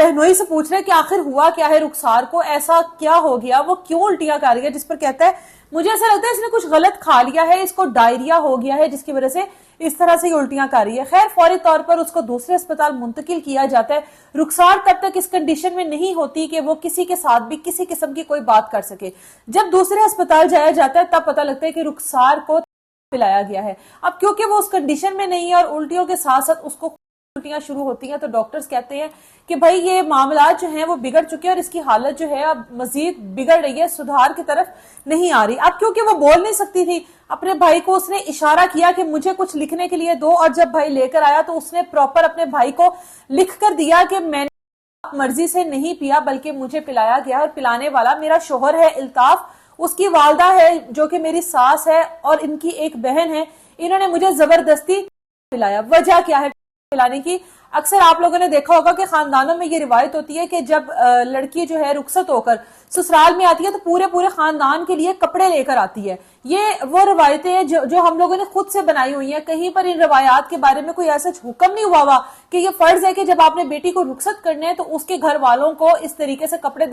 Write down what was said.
बहनोई से पूछ रहे हैं कि आखिर हुआ क्या है रुखसार को, ऐसा क्या हो गया, वो क्यों उल्टियां कर रही है, जिस पर कहता है मुझे ऐसा लगता है इसने कुछ गलत खा लिया है, इसको डायरिया हो गया है जिसकी वजह से इस तरह से उल्टियां कर रही है। खैर फौरी तौर पर उसको दूसरे अस्पताल मुंतकिल किया जाता है। रुखसार तब तक इस कंडीशन में नहीं होती कि वो किसी के साथ भी किसी किस्म की कोई बात कर सके। जब दूसरे अस्पताल जाया जाता है तब पता लगता है कि रुखसार को पिलाया गया है। अब क्योंकि वो उस कंडीशन में नहीं है और उल्टियों के साथ साथ उसको उल्टियां शुरू होती हैं, तो डॉक्टर्स कहते हैं कि भाई ये मामला जो है वो बिगड़ चुके हैं और इसकी हालत जो है अब मजीद बिगड़ रही है, सुधार की तरफ नहीं आ रही। अब क्योंकि वो बोल नहीं सकती थी, अपने भाई को उसने इशारा किया कि मुझे कुछ लिखने के लिए दो, और जब भाई लेकर आया तो उसने प्रॉपर अपने भाई को लिख कर दिया कि मैंने मर्जी से नहीं पिया बल्कि मुझे पिलाया गया, और पिलाने वाला मेरा शोहर है इल्ताफ, उसकी वालदा है जो कि मेरी सास है और इनकी एक बहन है, इन्होंने मुझे जबरदस्ती पिलाया। वजह क्या है पिलाने की? अक्सर आप लोगों ने देखा होगा कि खानदानों में ये रिवायत होती है कि जब लड़की जो है रुखसत होकर ससुराल में आती है तो पूरे पूरे खानदान के लिए कपड़े लेकर आती है। ये वो रिवायतें हैं जो हम लोगों ने खुद से बनाई हुई हैं। कहीं पर इन रिवायात के बारे में कोई ऐसा हुक्म नहीं हुआ कि ये फर्ज है कि जब आपने बेटी को रुखसत करने है तो उसके घर वालों को इस तरीके से कपड़े देने